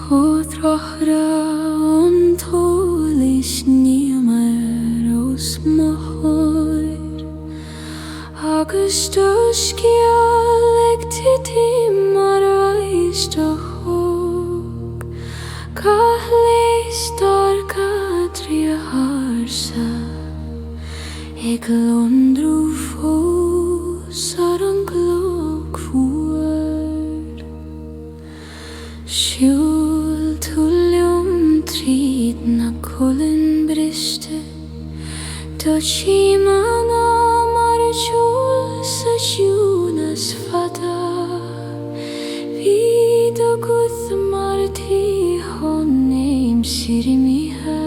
Fothracha an tSolais nAnam os moir agus dus Gaelic mar oisteach Cathlis dar cadri harsa ag londrú fós ar an glog fuair siúl tulium tríd na colin briste dod símana mar siúl sa siúnas fada vid a guth mar tí honnéim sirimíthe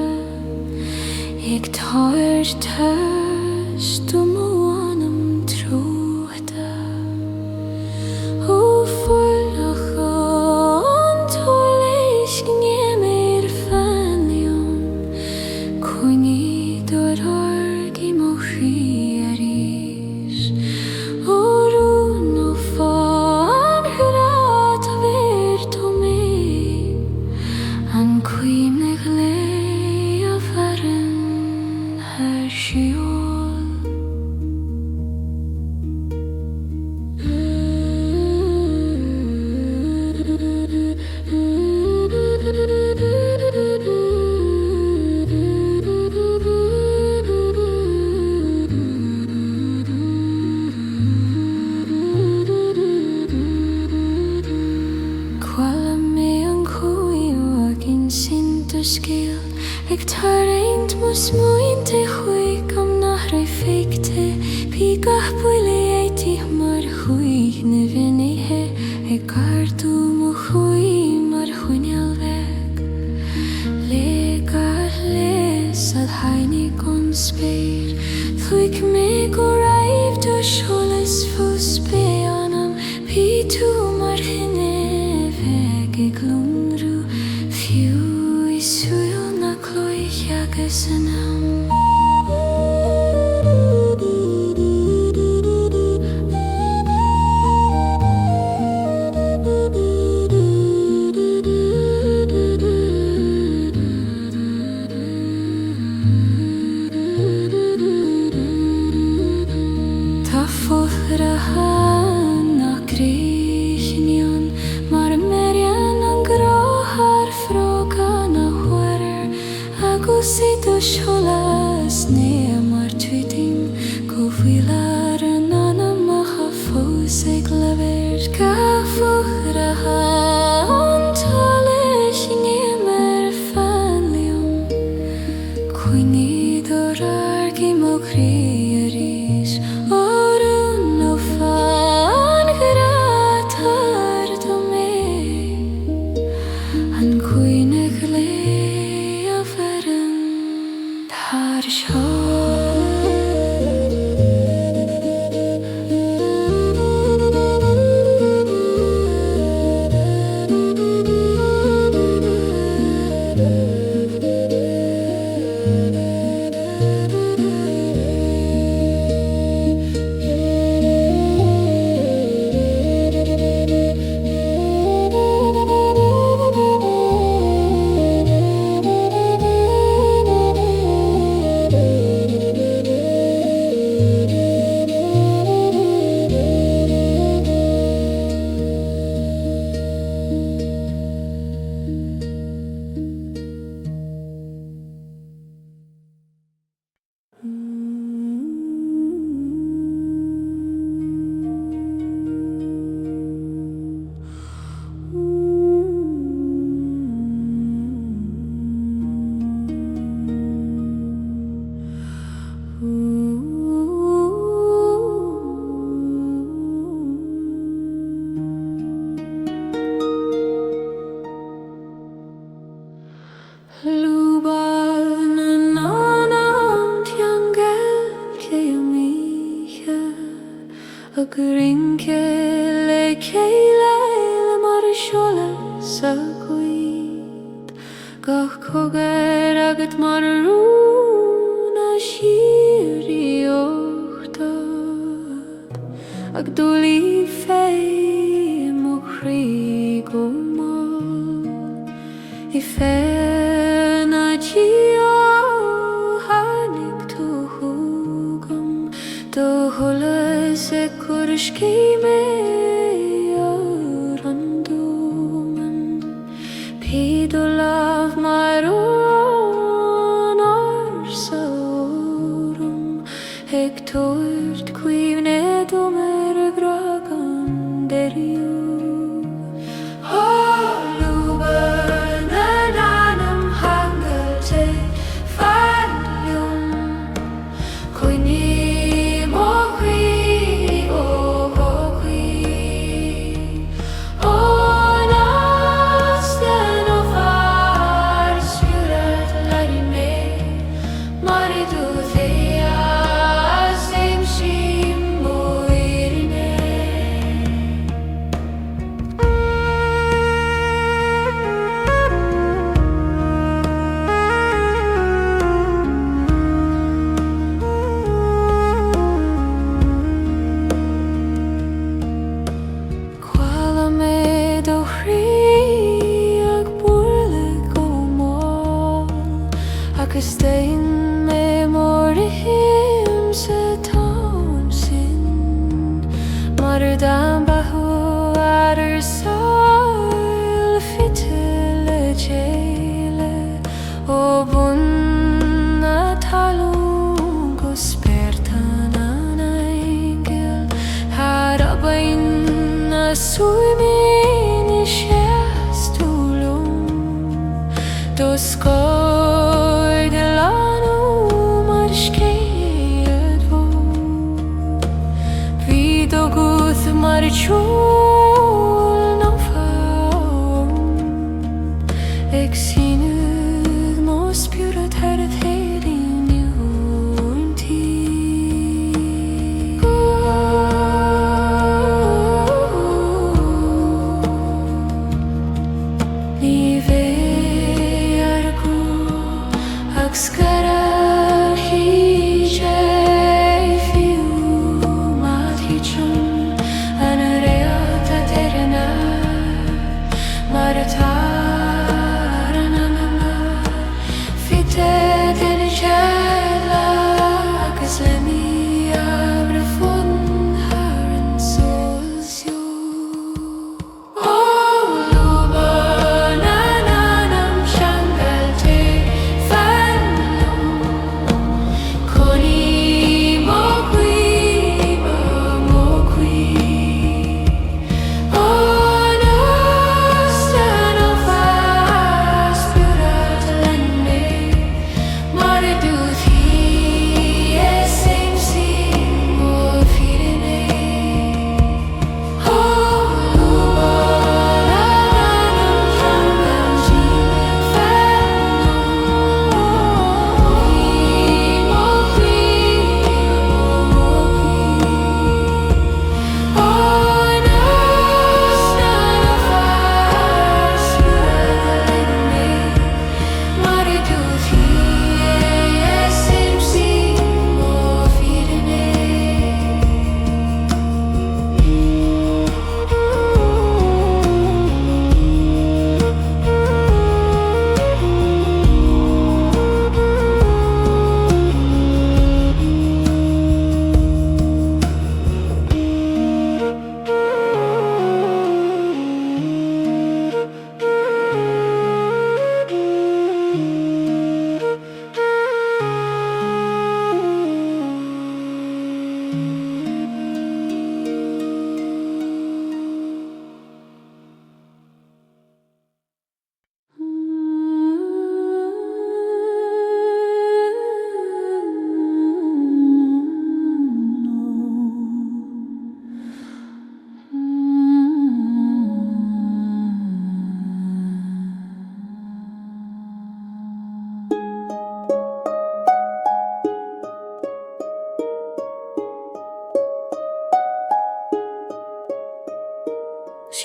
ag táir test nAnam tróda ó Fuaimhacha an tSolais gnéamar fanliom coinní dor argi mo chiaris ó rún ó fán Ghnáthmhair tomé an cuimnig le a faran her Ceol Qualla me an cúig in sinta scéal ag tarraint mus muinte chuig am nach raibh feicte bí gach buile éití mar chuig na bhinithe ag gardú mo chuig mar chuineal veg le gach les al hainnig an spéir chuig me go raibh do Solas fós be anam bí tú mar chinne veg ag lúnrú fiú I súil na cloich agus anam Tá Fothracha nach gréithnion mar merian an gráthar fróga na huirir agus I do Solas né mar tuidim go bhuilar an nAnamach fós ag lever Ga Fothracha an tSolais gnéamar fanliom coinní dor argi mo chiaris ó rún ó fán Ghnáthmhair tomé an cuimnig le a faran her Ceol Lúbadh na nAnam Ceangailte ag rince le Ceol mar Solas a cuid gach cogair agat mar rún a siríochtad ag dúlí féim ó chrí go mal Solas kurski me randomen pidolav maron arsorum hektort quivne domer gragan deriu Lúbadh nAnam Ceangailte fadlium Ceol no faum Exsinud mos purat hereth helin unti Nive argu axkara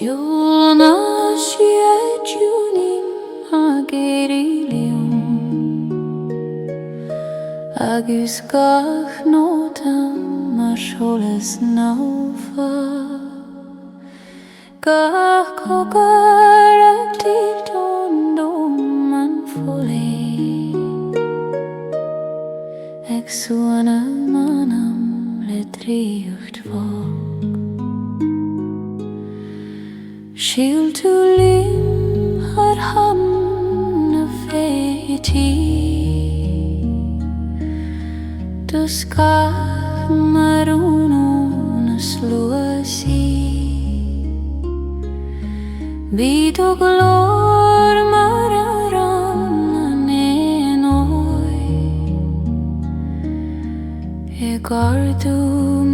Solas Ériu Ghnáthmhair agus Ghnáthmhair mar Solas nófa Gach cogar ag tírdón dom an folé ag suana nAnam le dríocht bhog. Síl tú lim ar ham na féití, dus Ghnáthmhair na slúasí. Bhí do glór mar a ran na néanóid, I gardú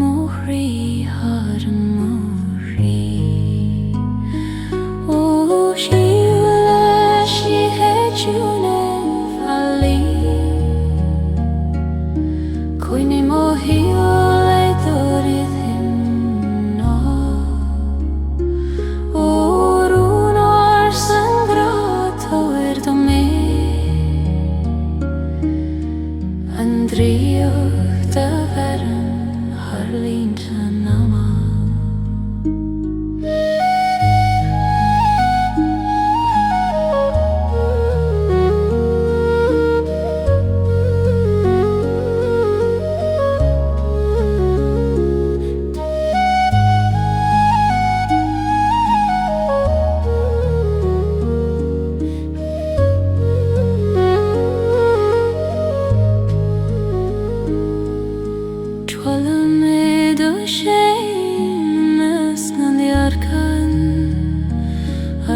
móthrí har an móthrí. Ó síle Síthe dúna bhailí, Cuine mo hiúil é dúrid himná. Ó rúnar san grátó do mé, an dríocht a bheran harlínta nama.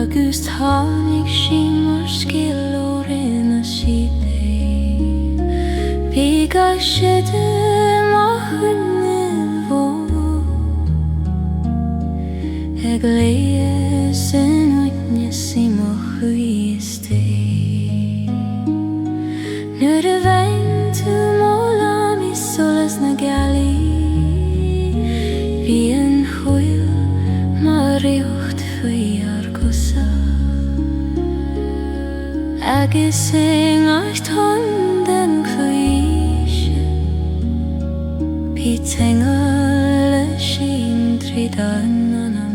Agus tháinig sí mar scéal ó rinne Síthe, Bhí ga siide má chuine bhóg, ag léamh san uithne sí mo chuiste. Nuair a bhain tú mólam I solas na Gaelic, Bhí an chuil mar riocht faoi argusa, agus Ceangailte den chuise, Bhí teangail sin tríd nAnam.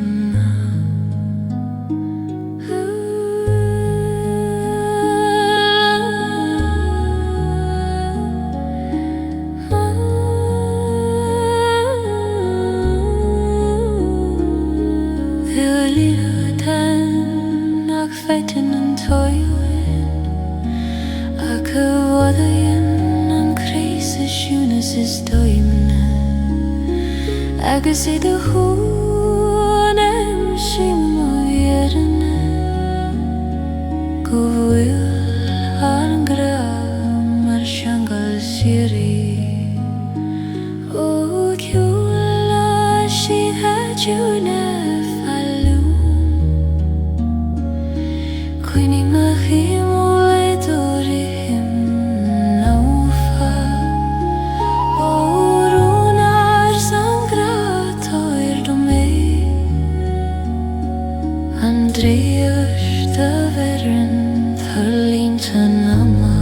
Feitin an toilin, a cywadain an creis y siwnas is doimna, agus I dy hwn sy'n moirna, Gwyl ar an gram ar seanchais. O ciúla Síthe dúna Cuine mo hiúil é dúrid himná. Ó rúnar san grátó do mé, an dríocht a bheran harlínta nama.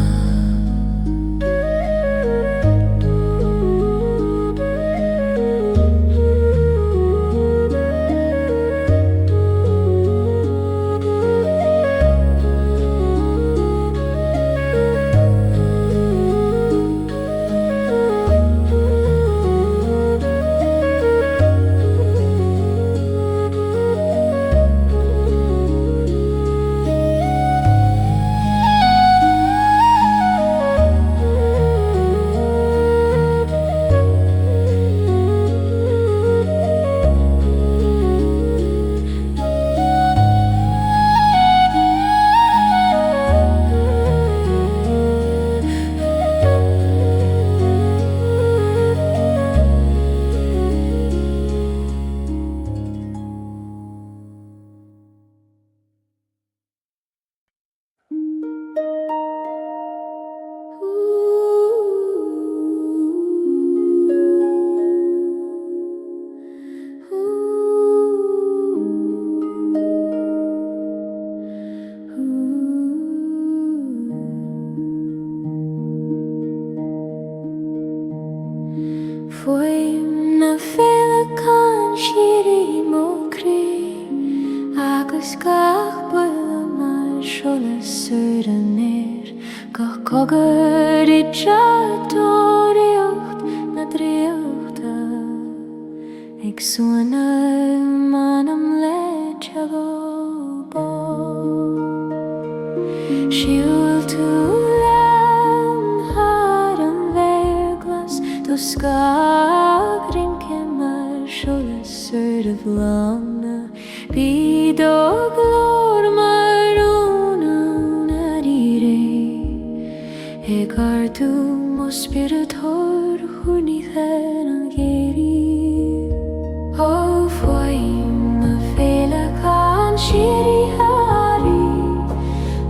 Fuaim na féileáin sirí mo cré, agus gach buile mar Solas suair an air, gach cogair I dreadóireacht na dríochta. ag suana manam le jago bo Shield to lam haram verglas to skagrin kemar Solas sort of lana Bido glor maruna nadire Egar tu mo spiritor hunither angeri O Fuaim a fela kan shiri hari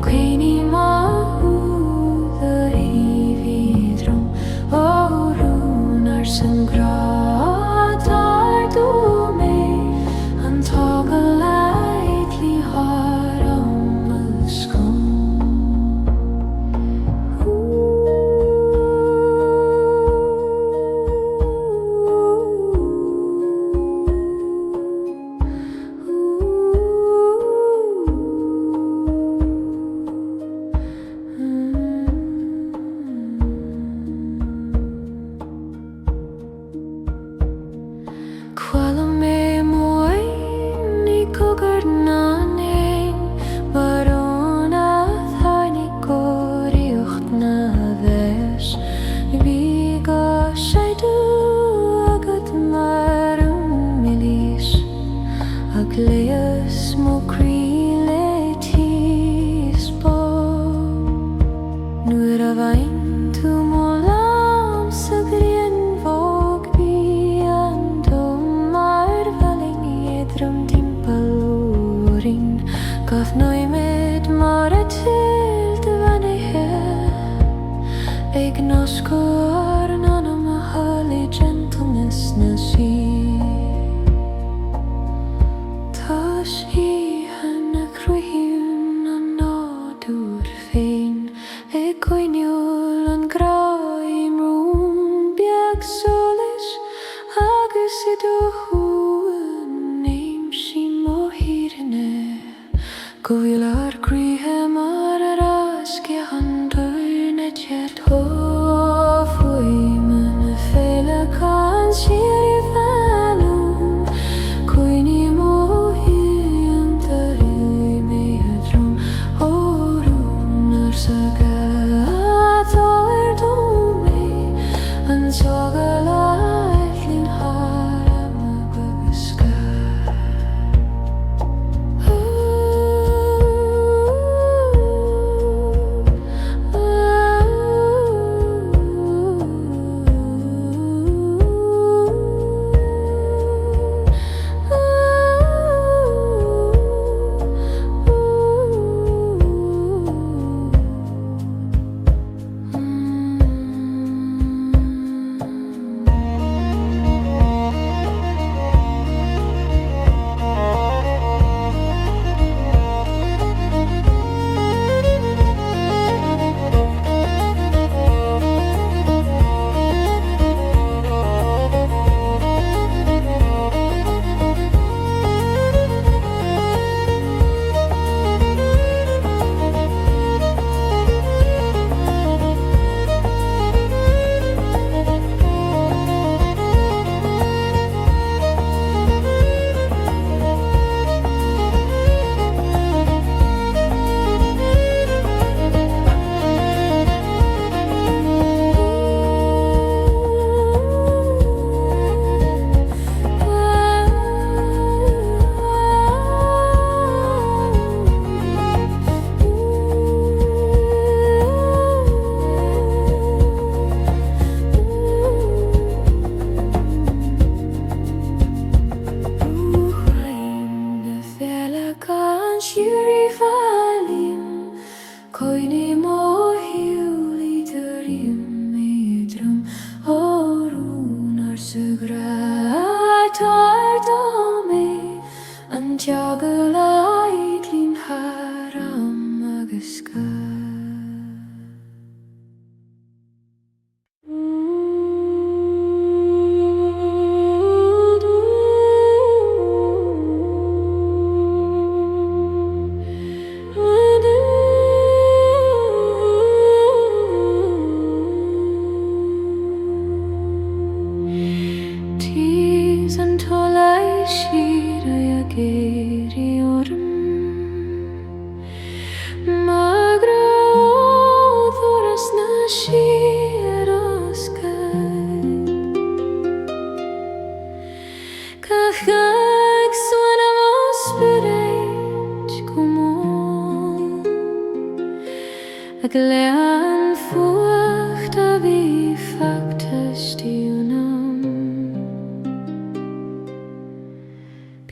Queenie mahu the evidrum O runar sangratar du me Antoga lightly haram ascom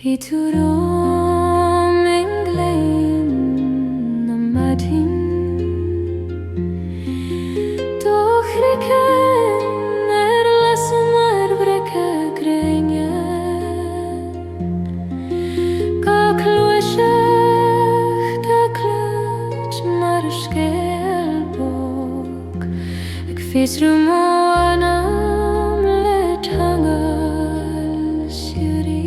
Piturum englein amatin Doch reken lasmar breka grenje Kakluashach kakluch mar skelbok Ik visrum anam let hangal syri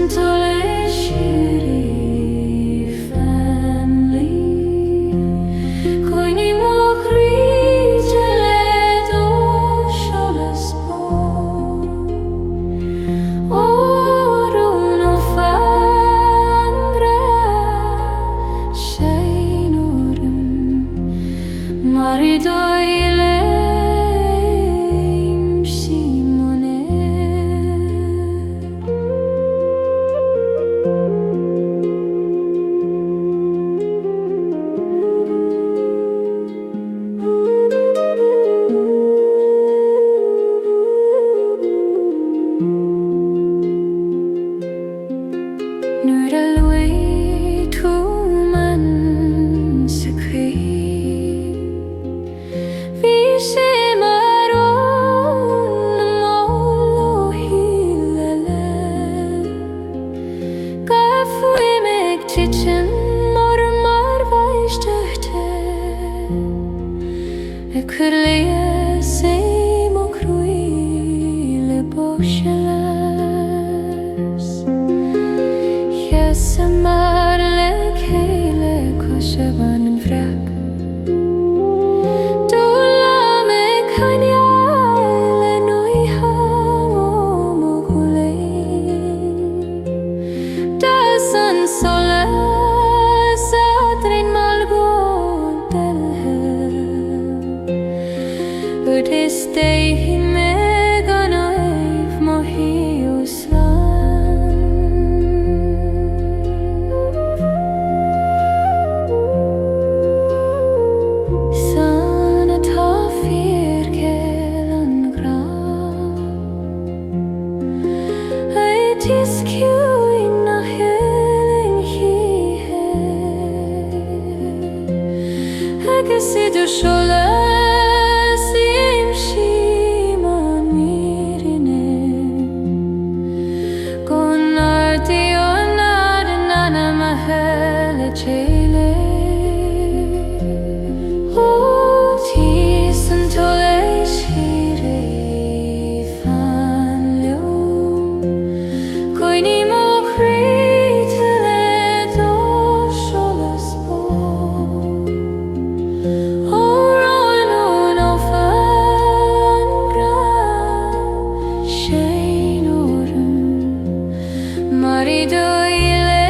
tSolais syri family Koini mokri teledo Solas po Oruno fangra Shainorum Marido ileim simone Nuralwe tu man sakri Vise maron molo hilale Fuaim tichen mor vaischte Ik leer se mokrui le bochelas Yes amar le kele koshavan vrak Dola me kanya le noi ha mogule Dasan Solas adrin malgon telhe Udistei me ganaif mohiuslan Sana ta firkelan gra It is queuing a healing here agus idir Solas im shiman mirine Gonardi onar nAnam ahele chele O tSolais syri family Koini mokri teledo Solas po Oruno fangra Shainorum Marido ileim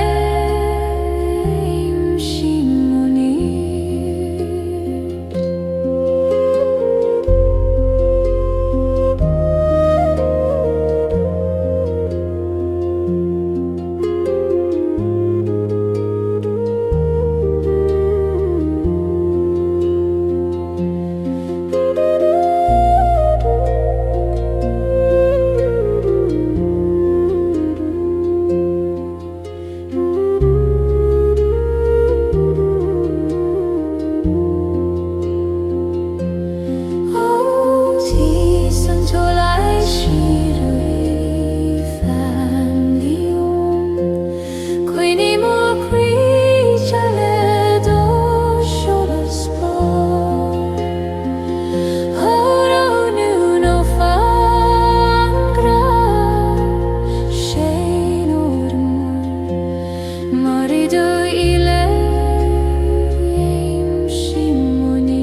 simone tSolais syri family Koini mokri teledo Solas po Oruno fangra Shainorum Marido ileim simone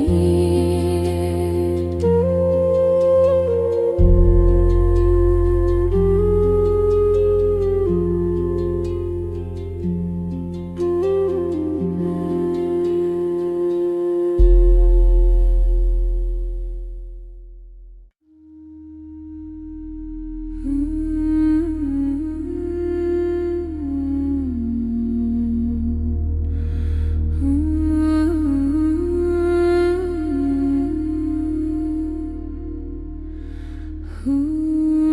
Ooh.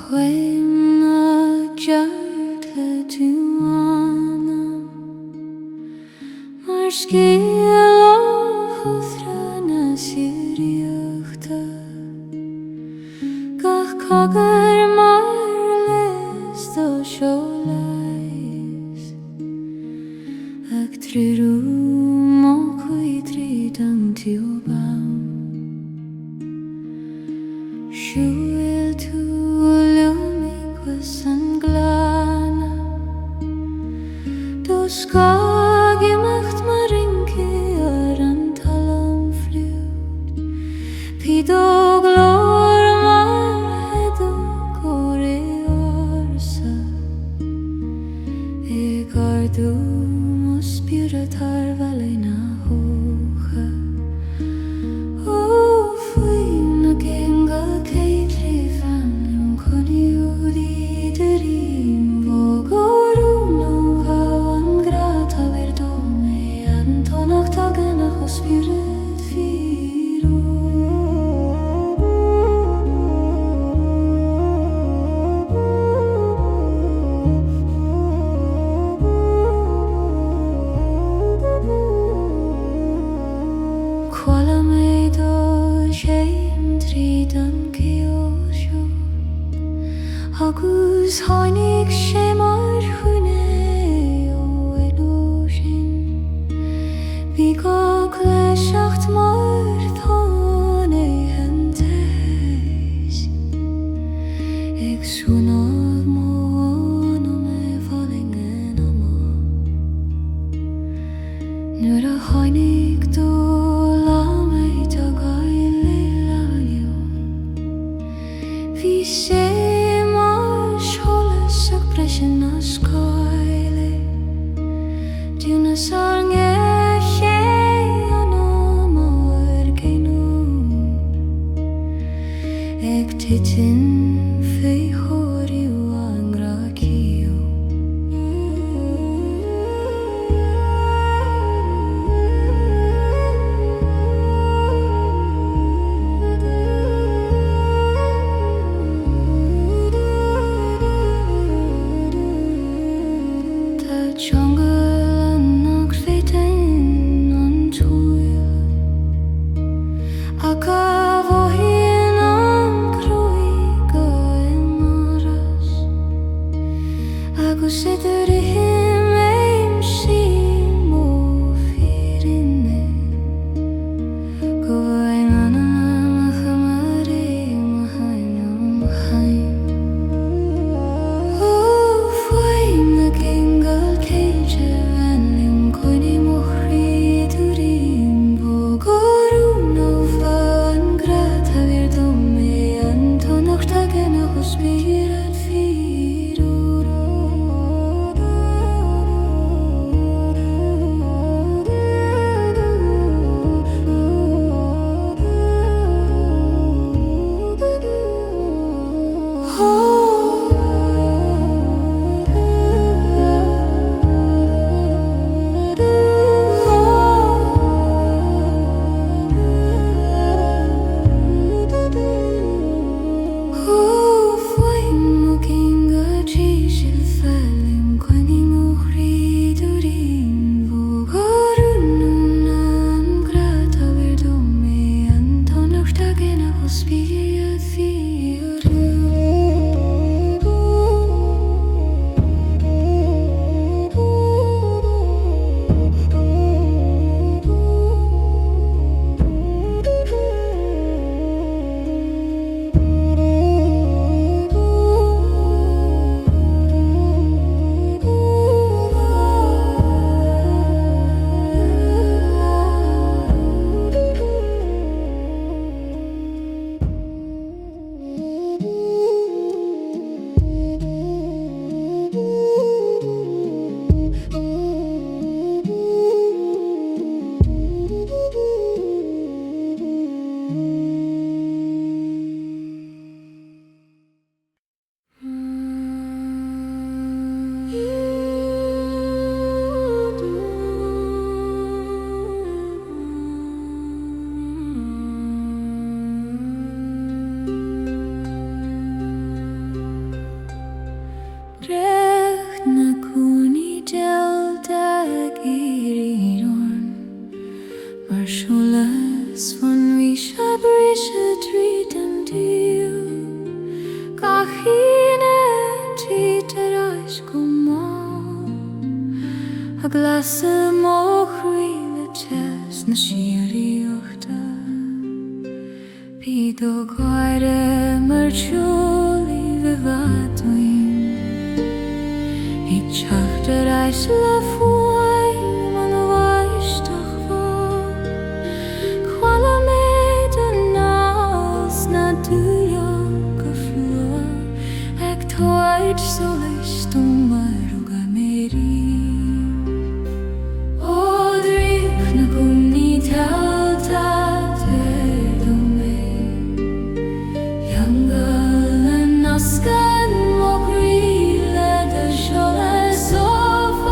Fuaim na Ceangailte nAnam Mar Ceol ó Fothracha na Ériu Gach cogar mar list ó Solas Ag trúrú mo cuidrí dang tíobam Siúil tú leomig was an glána Dos Ghnáthmhair mar inci ar an talún flút Pídó glór mar hedú cóir orsa I gardú mo spiritar valé na hócha Ó Fuaim na Ceangailte fan coniúd idirim Bógorú nó an Ghnáthmhair dómé an tónach taganach ó spirit fírú Quala mé dó séim tríd an Ceol seo Agus tháinig sé mar chuine ó sin Bhí gach leiseacht mar tháinig an teis Ag súnad mó anam falling Nuair a tháinig dó lámaid a Gaile leún Bhí sé mar Solas ag breisin na Scoile Dúna seanchais anam ar Ghnáthmhair Ag titin faoi chóiriú an Ghnáthmhair Tá jungle an agfetain an túil Ach a bhóithíonn an cruaig go imaras Agus idir ihim éimsí mó fírinne Go bhfuaim nAnam a chamarí mahaim Ó Fuaim na Ceangailte Anlim coine mochrí idirim Bógorú nó an Ghnáthmhair dómé an tónach taganach ó spirit fírú Fuaim na Ceangailte falling coine mochrí idirim Bógorú nó an Ghnáthmhair dómé an tónach taganach ó spirit fírú Cachine títerais gomá a glasa móchríle tes na síríochta Pído gwaire mar tiúlí vivadwin I teachtar eis le Fuaim an bhaistach bhá Chwala méid an nás na dúiog go flua ag tSolais tumar uga méri O dríoch na gumní tealta Nascan mokrile de Solas of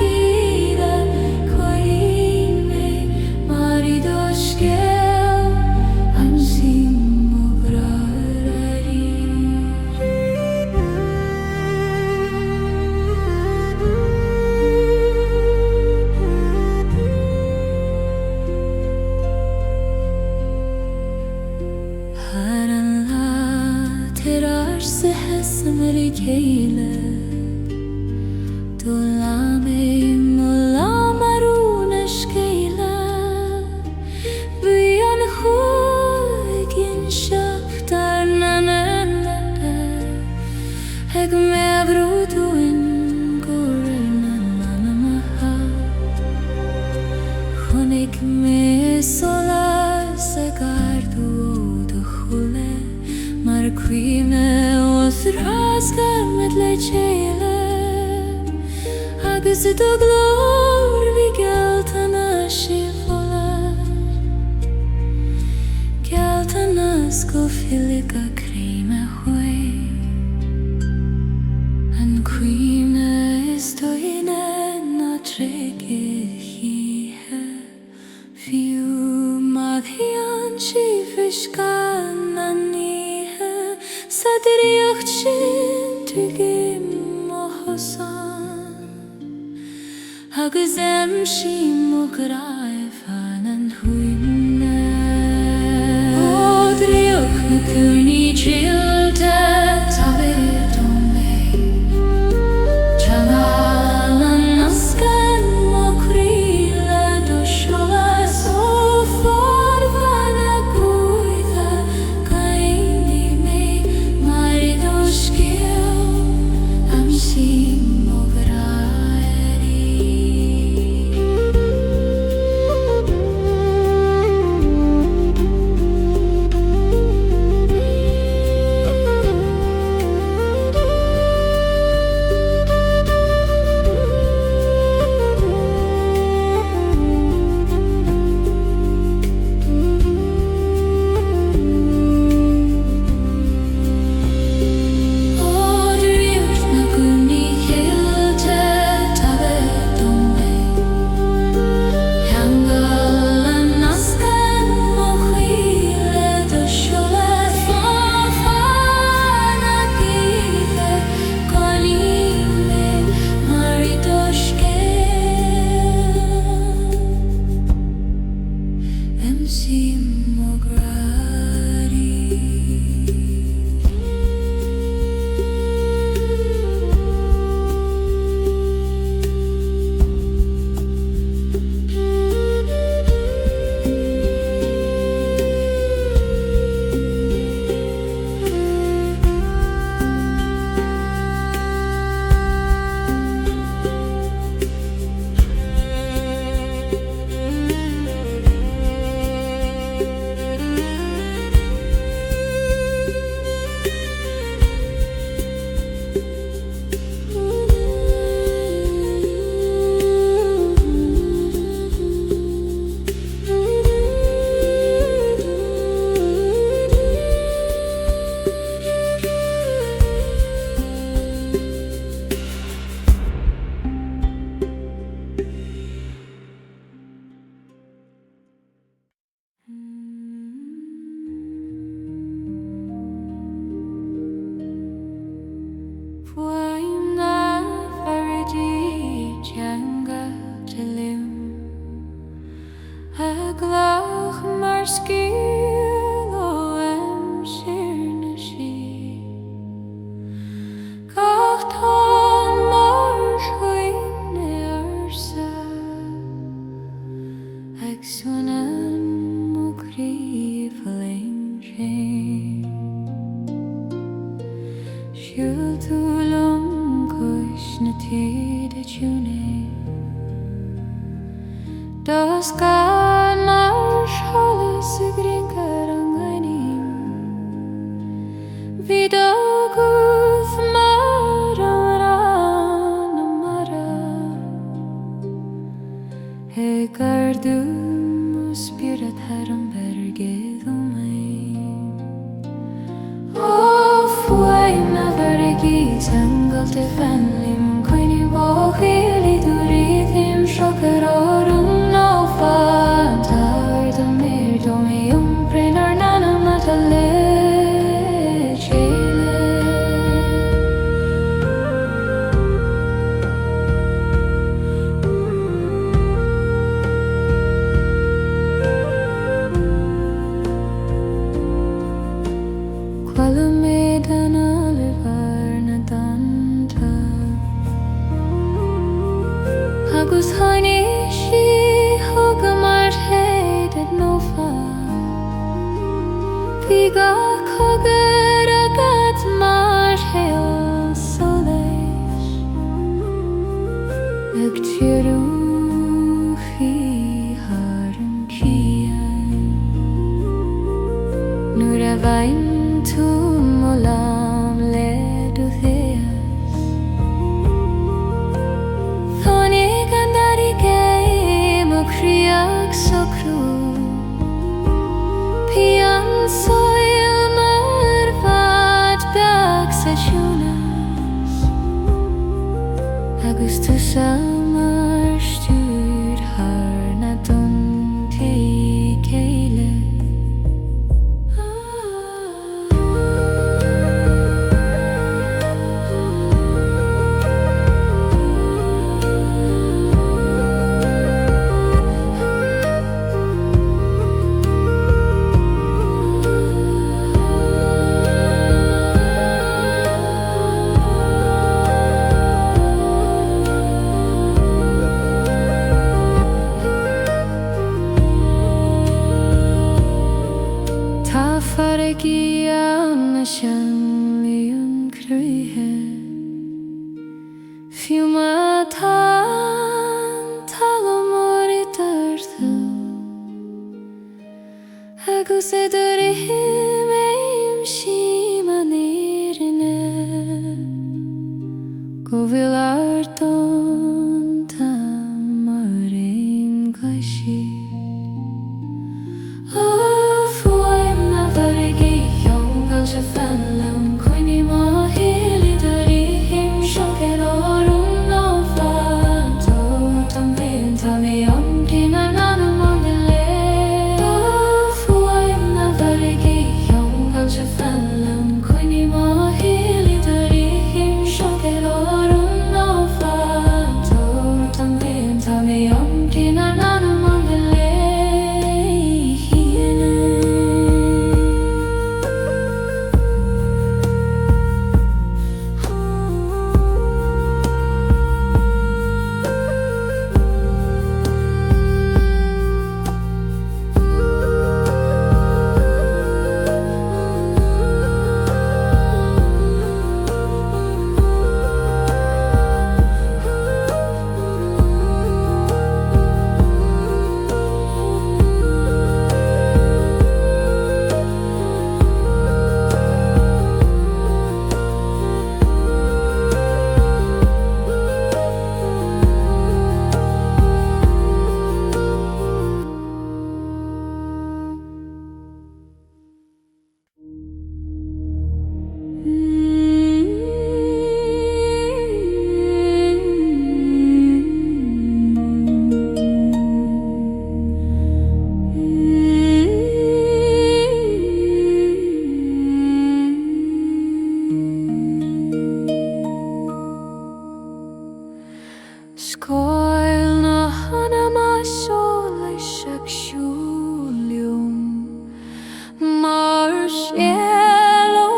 Ériu Coime maridos Ceol am simo brarari Ceangailte Dulame mulamaruna skeila Byan chuigin shaftar nanana Eg mevruduin gorir nAnam Chonig me Solas agardu de chule Mar cuime Fothracha met le Ceol agus do glór vi Gealtana sífolar Gealtana go filig a creime chuai An cuime is doine na trege híthe Fiú madhian si fisgan na níthe Sadriocht sin tugim o hosan Agus sim o graifan an huine O drioch na cúni tríolte tabir domé Chanal an nascan o críle do Solas o forvan a guitha Caindi me maridos Ceol am simo brarari siúil túlum cúis na tíad a dúné. Das gan mar Solas a gringar an gainim. Bhí do Ghnáthmhair an amara. He gardúm o spirit har an bergedd o main. O Fuaim na bergi Ceangailte fanlim coini bochili dúrithim shocker orum no fatar da mir do mi umprin ar nAnam at a agus honey she hogamar headed no far. Piga coger a Ghnáthmhair Ceol Solas. Ag tíorú chi har an cian. Nuair a bhain tú molam le dúthéas. Tháinig an darí géim a chríoch so crú. Bhí an soil mar bhad beag sa siúnas. Agus tú sa mar stúr har na dontaí céile. Tá farigi an na seanlaíon cruthaithe. Fiú má tá talún idirthu. Agus idirihim éim síman írinne. Go bhfuil ar don tam mar ein gaiisi. O Fuaim na farigi Ceangailte fanlam coini má hili darihim shocker orum no fatar da mir do mi umprin ar nAnam an le. O Fuaim na farigi Ceangailte fanlam coini má hili darihim shocker orum no fatar da mir do mi umprin ar nAnam an le. Scoil na hanam a Solas ag siúlium. Mar Ceol ó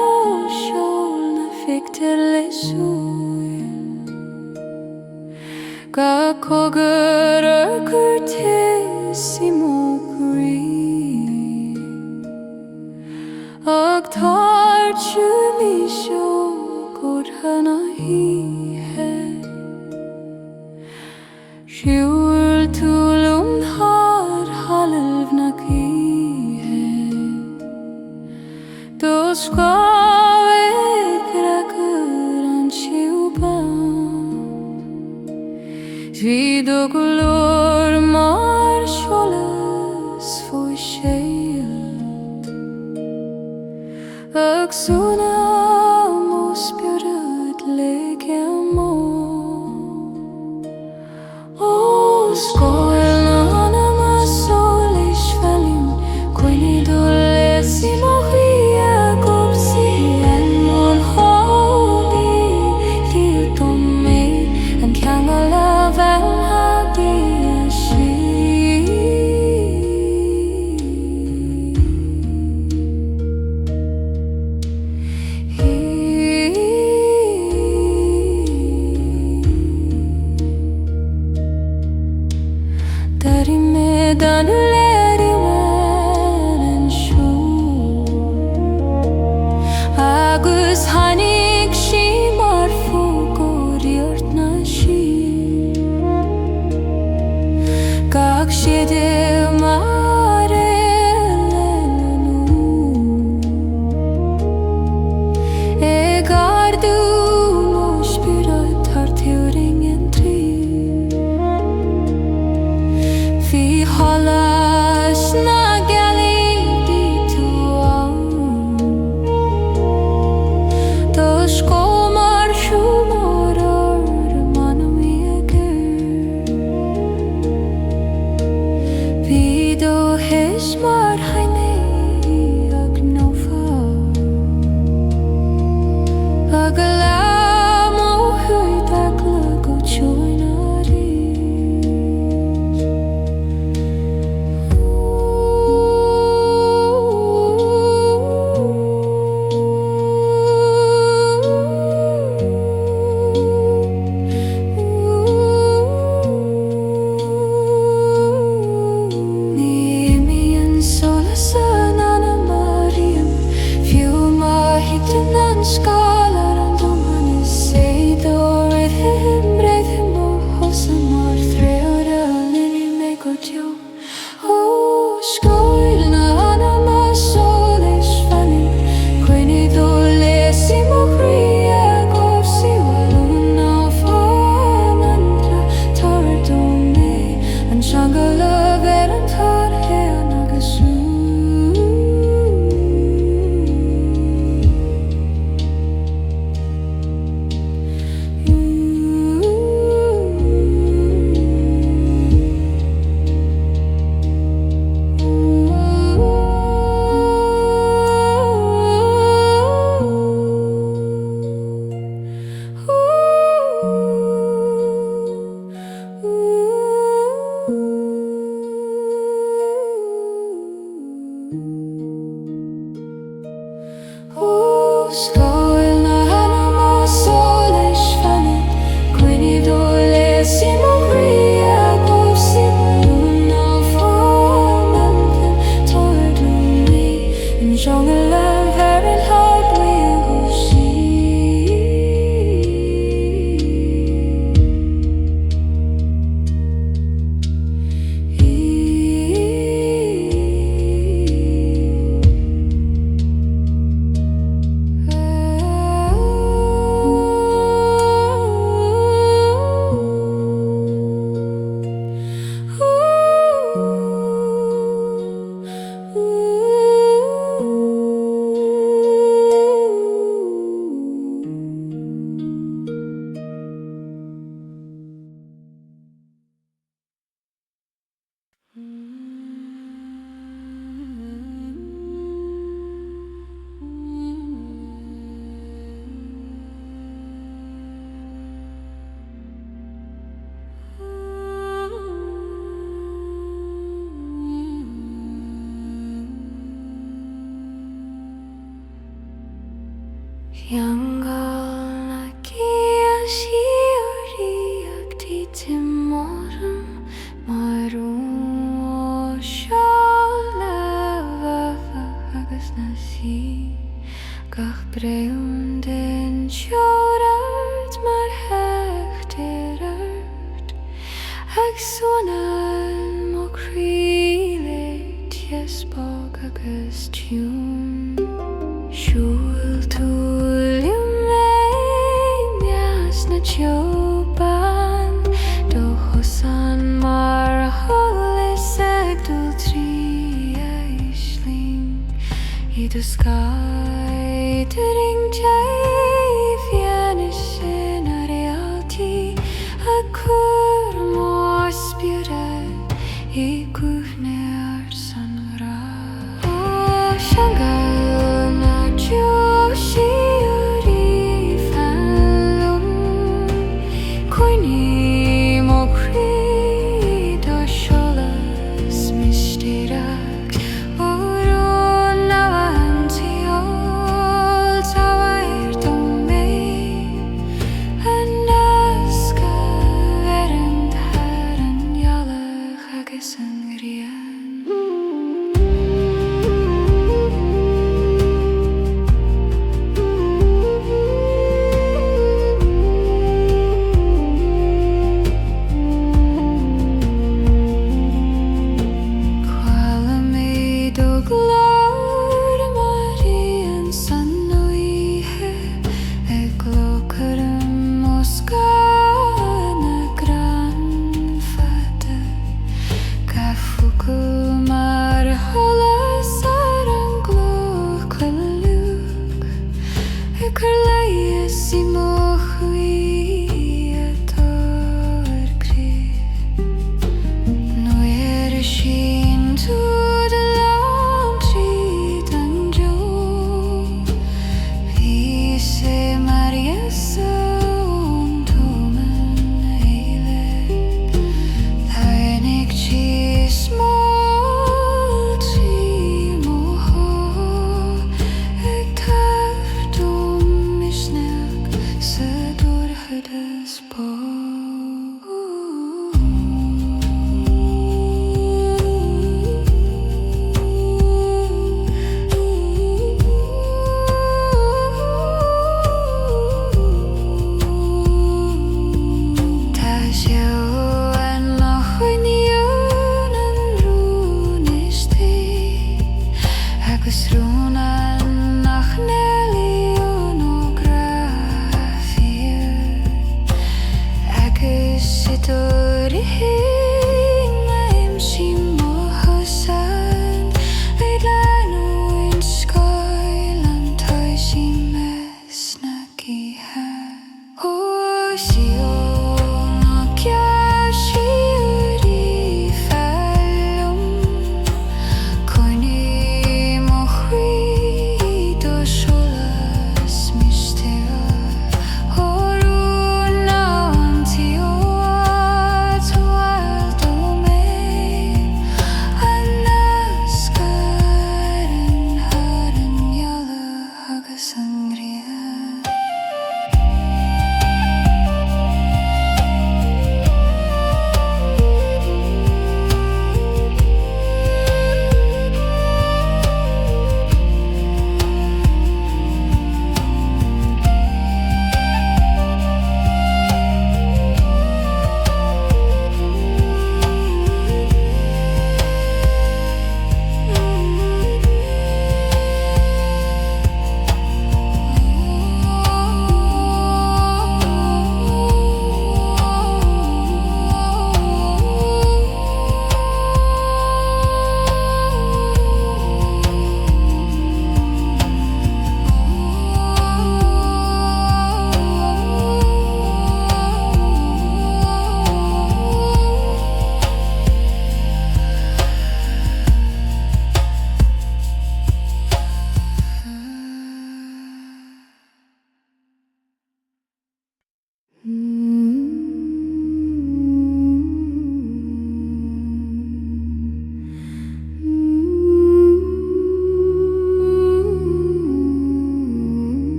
seol na fictir le súil. Ga cogur ar curtis I mógrí. Ag tartú mi seo go The sky to ring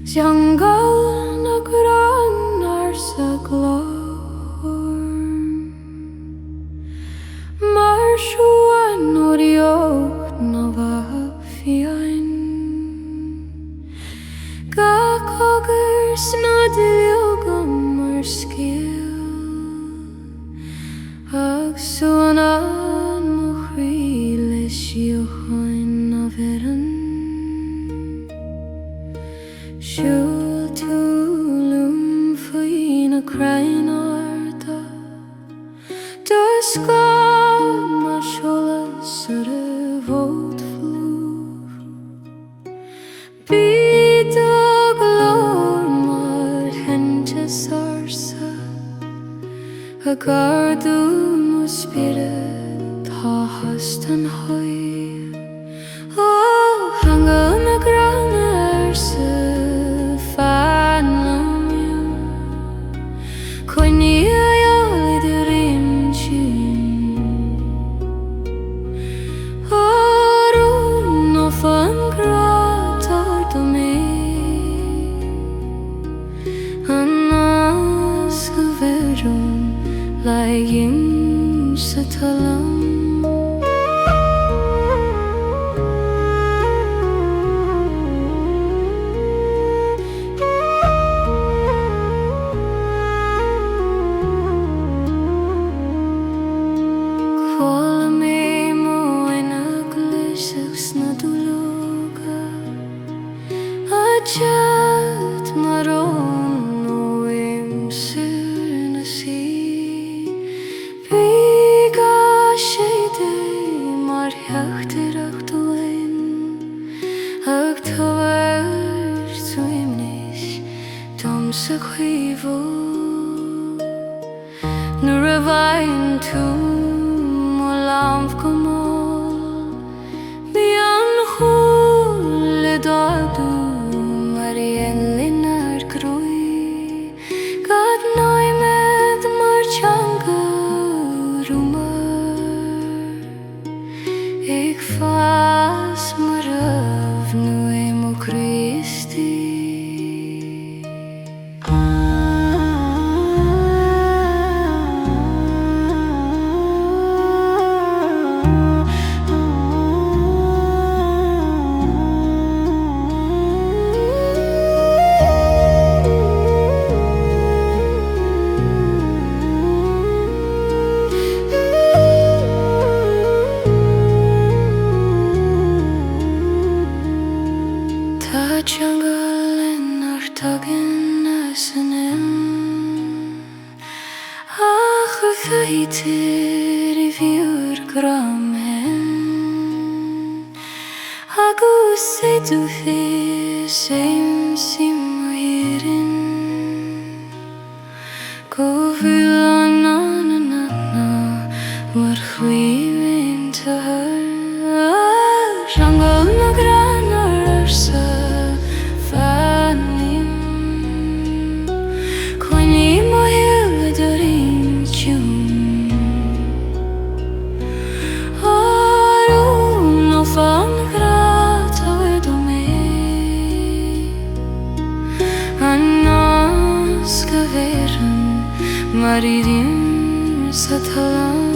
Ceangailte na grannar sa glór Mar siúan oríocht na bhafiain Gach agus na diogam mar scéal Ag suanan mo chvíle siúchain na bheran Siúl talún faoin a crainn arda Dus gá mar Solas ar a bhót flúr gardú spirit tá an hoi hanga na grana sa fanlam coine ayol idir no fan gratar do me anas goverun laigin sa talam Chat maron no imsir na si Biga shade mar heachtirach doin Ag tawer tuimnis dom sa quivo Nur a vain tum o lamf gomol Bian hul e dadu Marienlinar groi Ghnáthmhair mar Ceangailte Ik fas mar av nu emo Christi idir I fiúr gramen agus du fis sim hirin go fil nAnam mar chuimhin Rangal na granar sa fanim Coine mo hill dorin tune Fan grata do me Anas goverun maridim sa talam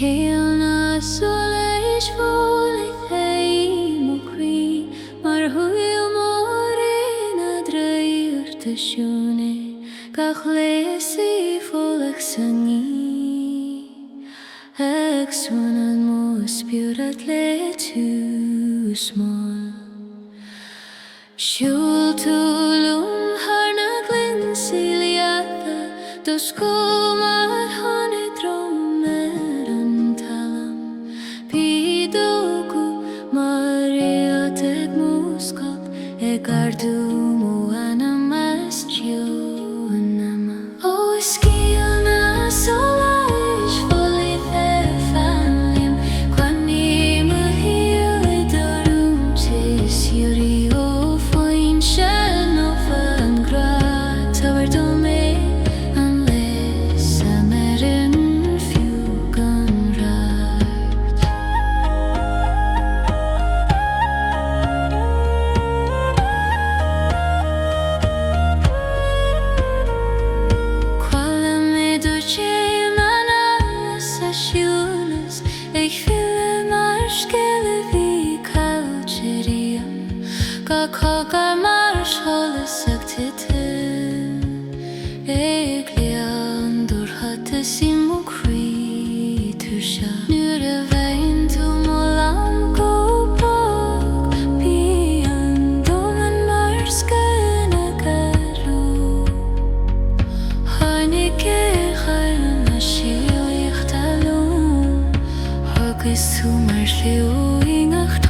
Ceol na Solas mo cri mar huil morena dreir te sione gach lesi volach sangi ag swanan mo spirit le too small Shul talún harna glyn siliata dos mar hane drom Maria teg mus cogar mar Solas Síthe Eglian dur hatte simu cri Tursha Nu're vein tu molam go bog Pian doman mar skana garu Hanike khalan ashio talún agus tu mar liu ingach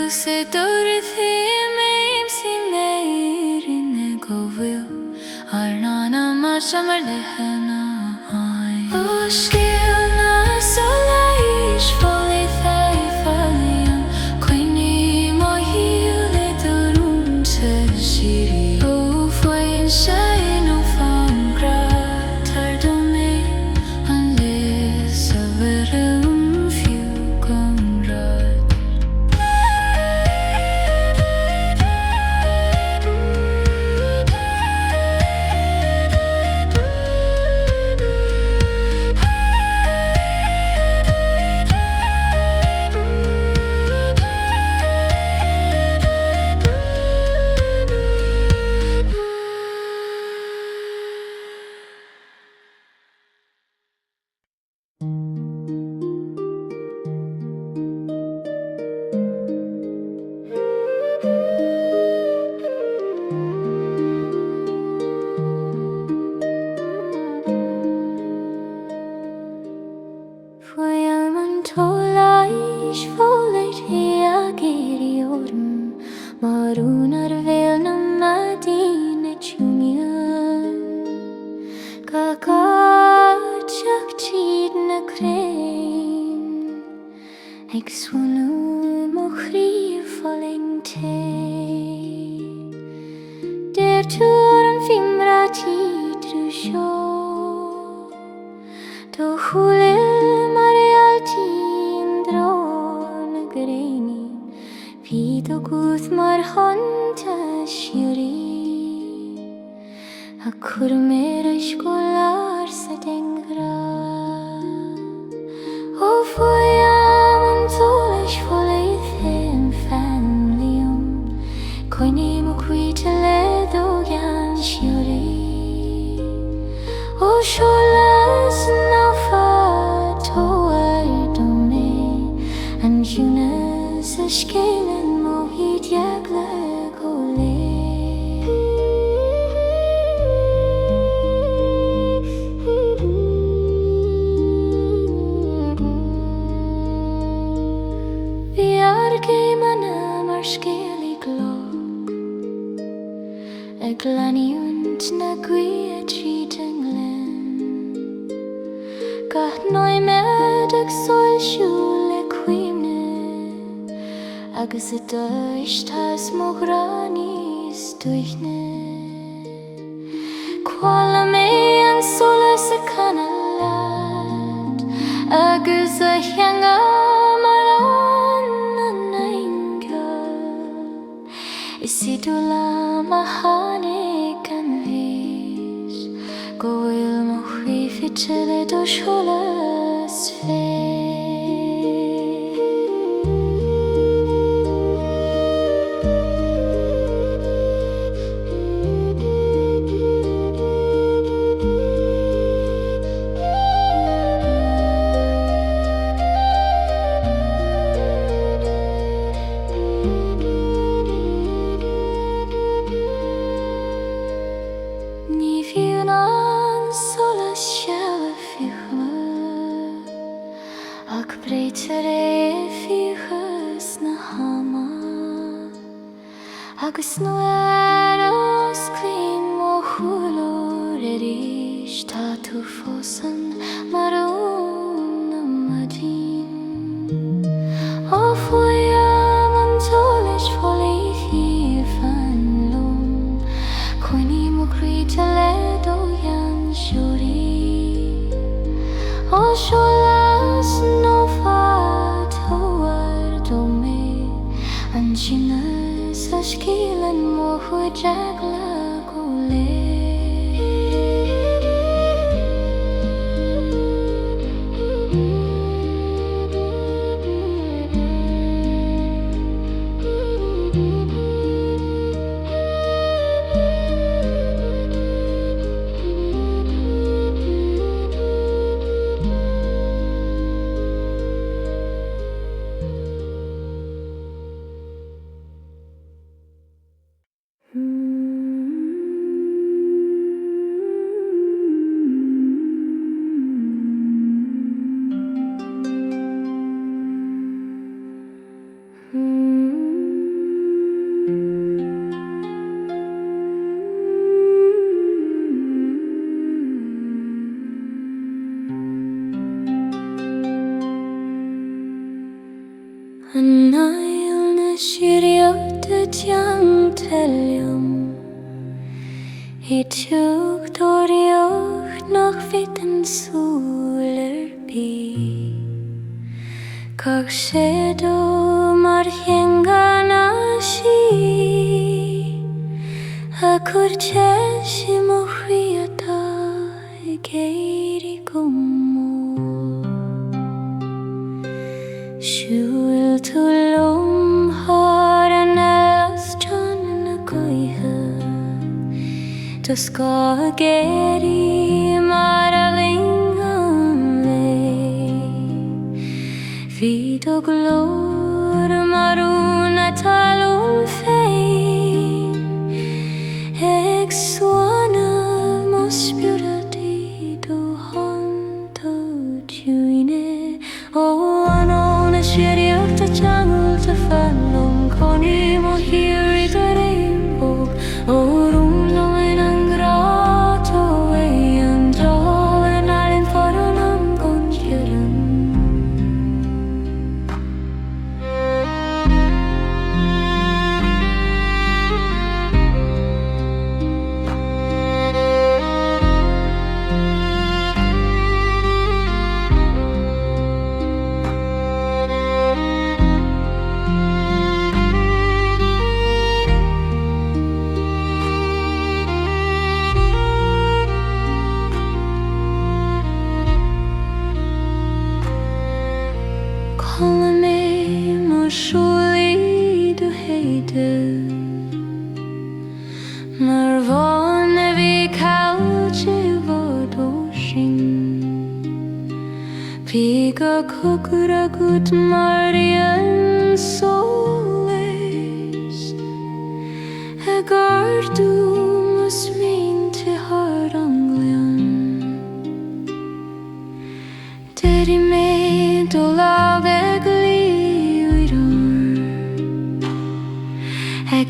agus dúirith im sin éir in go bhfuil ar nAnam samar lehena O scéal na Solas fólaí fáiliam Coinní má híal le talún Síthe O Fuaim sein ó fan gra Tardó mé an lis a bheirim fiú gomrád Fuaim an tSolais fólaid a géiríorm Marún ar bhéal na madína tiúmian Gagáteach tríd na crain Ag swinú mo chríomh fólaing té Déir túr an fimratí drú seo Do chúil marialtín drón a gréní Bhí do guth mar hanta siúrí A curméir a scolar sa dengra O Fuaim an Solas fólaí féin fanliam Coinní mo cuite le do gan siúrí O Solas na Jonas a scéalan mo hídeag le go léir Bhí argaí mana mar scéalaí glóg Ag leanaíont na gcuí a tríd an glen Ghnáthmhair ag soilsiú agus dúirtas mo gráníos dúithne Cuala mé an Solas a canalad agus a Ceangailte an aingeal Is idúla a hánig an bhís Go bhfuil mo chuoifite le do Solas féin Agus nuair os clean mo chúlór éis tá tú fósan marún na madín Ó Fuaim an Solas fólaí fí fanlum Coinní mo cuite le do gan siúrí Ó Solas nó fad hóar do mé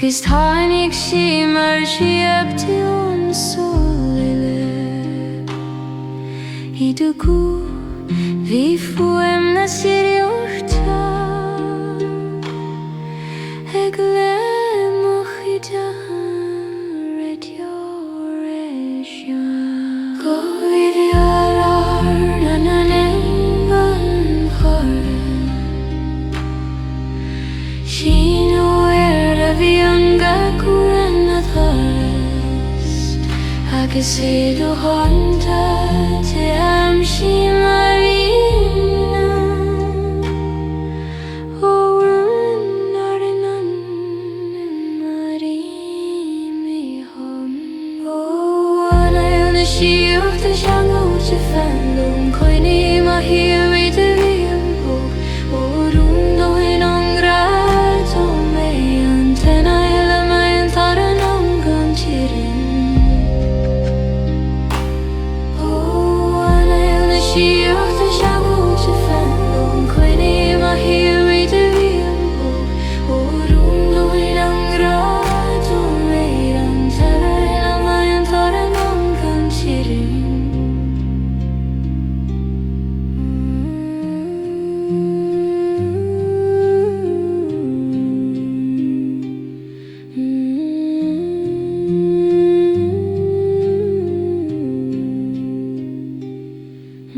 Agus tháinig sí mar siabhta an soile Idir cú bhí fuaim na síochta Ag lemoch I Restoration Go idir na nAnam an chor Sin bhí an gacuair na thuras agus éadú háanta te am sí marina órin ar in an marími hon óana na síochta seangailte fandom coinní má hir idir bhí an bóg órún dóin an grad ó mé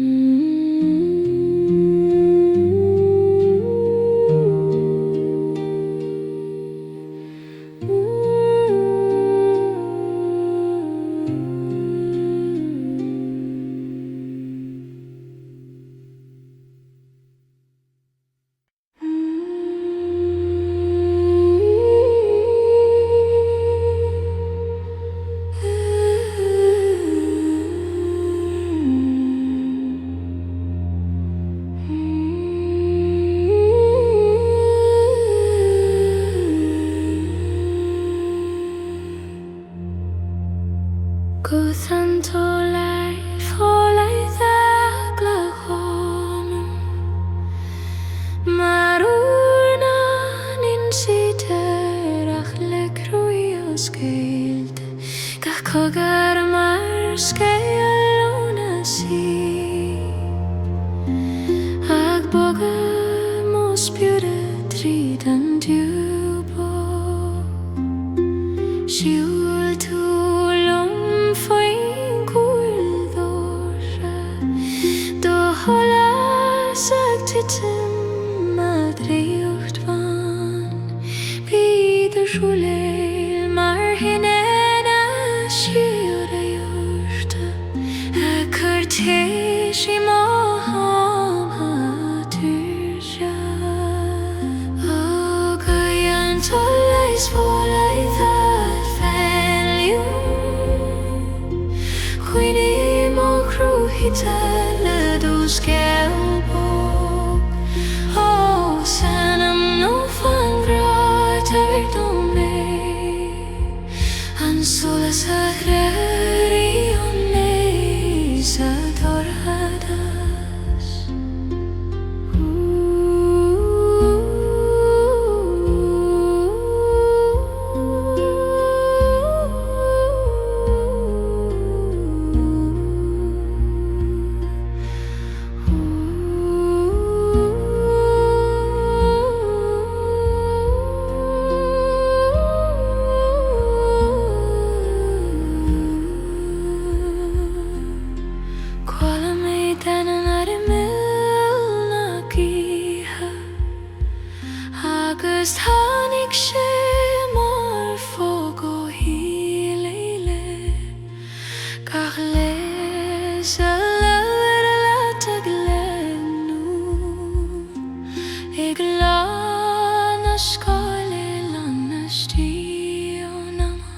Mm-hmm. sí ag boga mos bjúre tríd an dúbo siúl túlum foin gúldóra do Solas ag titim adriúcht van bíður rúleil mar hinena siúr a júrta a curtis I moham hatúrja og an tSolais fólai that feliú chuine mo chrúhita le dos Ceol nAnam no fan gratar dome an Solas Ériu nes adoradas agus tháinig sé mar fóg ó híleile gach leis a leir leat ag lenú ag lán a scáile lánastí ó nama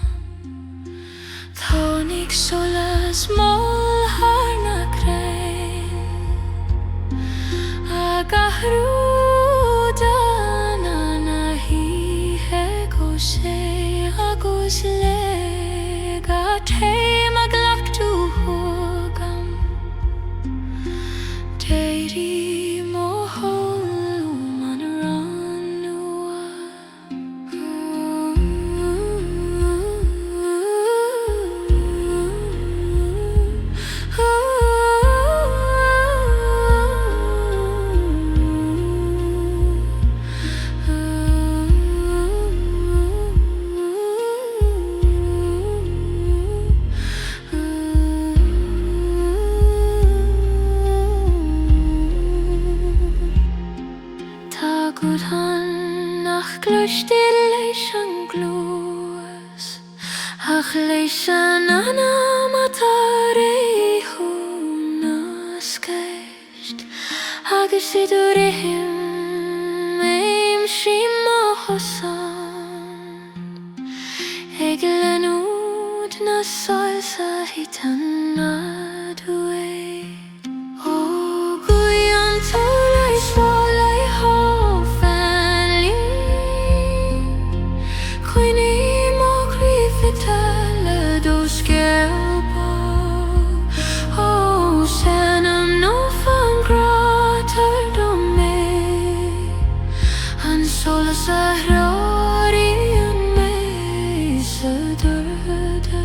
tháinig Solas mol harna crein a gahrú agus le ga téim a glachú hugam déirí mo holm an ranua Glúistír leis an glúas ach leis an nAnam atá réithú nasceist agus idir ihim éim sí mo hosan ag lenúd na sáil sa hitan adúid ó gui an tSolais fólai Solas Ériu nes adoradas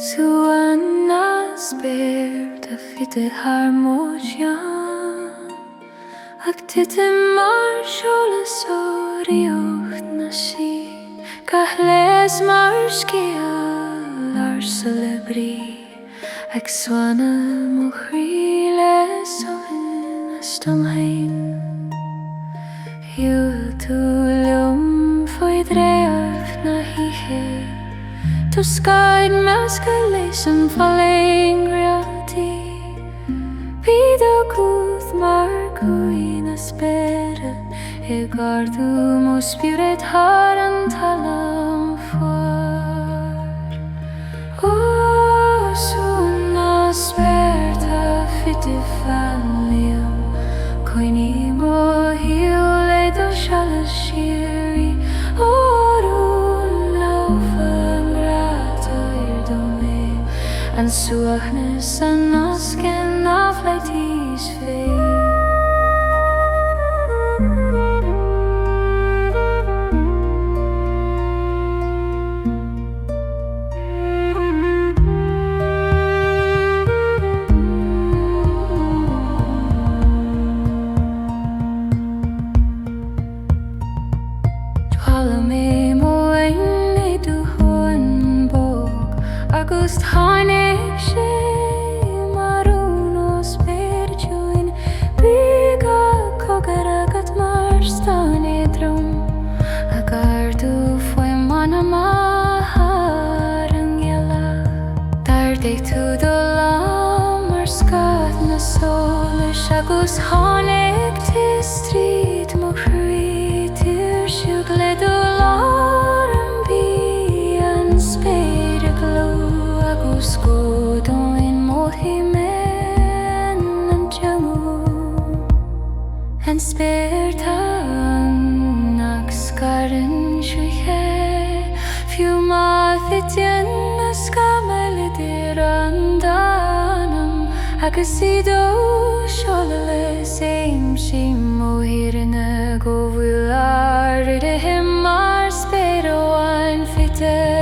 Suannas beir da fitte harmonian ag titim mar Solas Ériu na sí gach leis mar Ceol ar celebrí ag swana mo chríle sovin a stomhain hiúil tulum foi dreaf na hihe. To sky masculation falling reality. Vida Ghnáthmhair cuina spirit. E gardu mo spirit har an talún fuar. O suna sperta fitte falium. Coini mo hiule do shalashiri. Orun laufen grata irdome. An suachnes an asken afleitis fe. Agus tháinig sé marún os perjuin Biga cogar agat mar stane drum A gardu Fuaim nAnam an gela Dardig tu do lam ar scat na Solas Agus tháinig te strid mo chrí Tir siúd le do lar an bí an spéir a gló Agus godon in mohimen an jamu En spertan akskarren shuhe Fiuma fitjen askamelidir an danam Agus ido Solas eim sim o hirne govular Ide himmar spero an fitte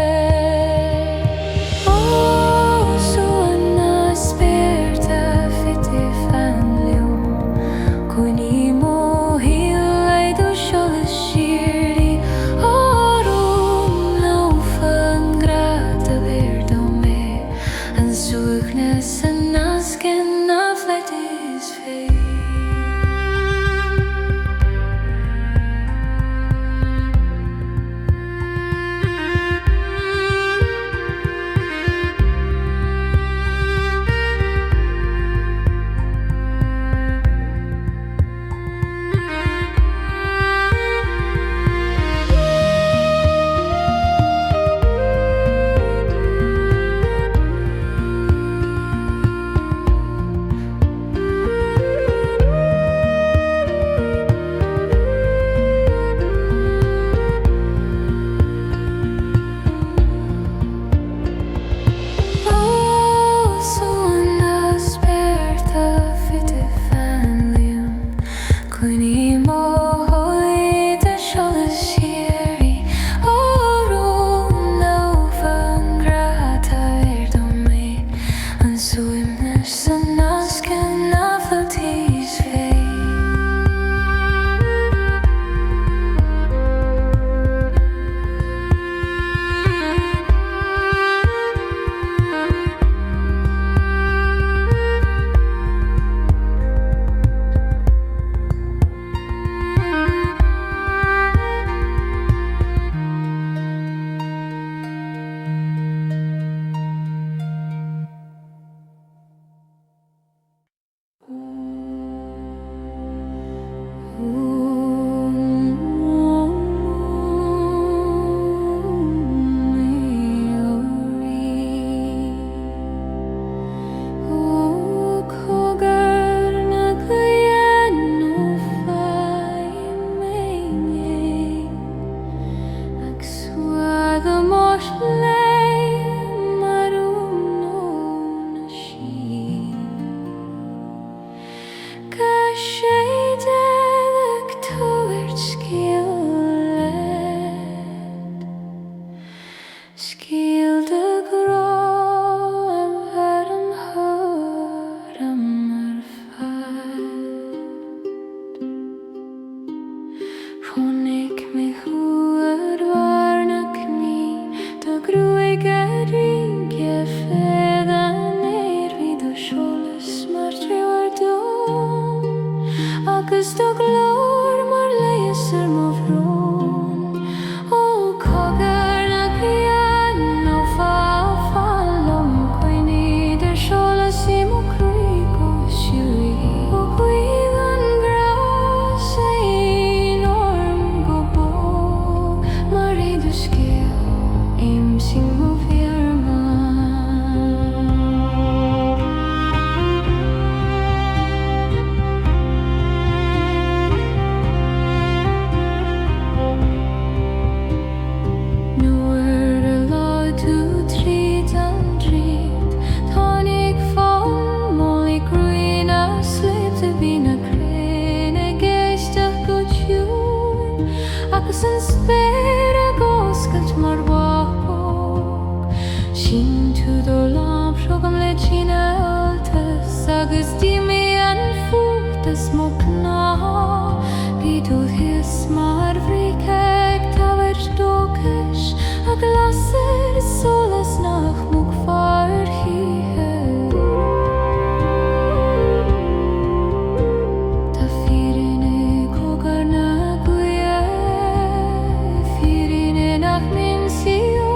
agus an spéir a goscailt mar bhfog. Sin tú do lamp rugam le tíine altas, agus díimi an fuachtas mo cná. Bídú his mar bhríceag táhair dóchais, ag lasir solas nach múg far híthe. Tá fírinne cógar na guia, fírinne nach minsío,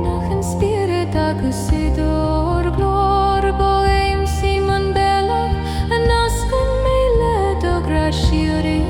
nach an spirit agus idor glór boim Simon Bella, an ascan méile do graisiúri.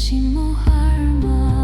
Shimo harma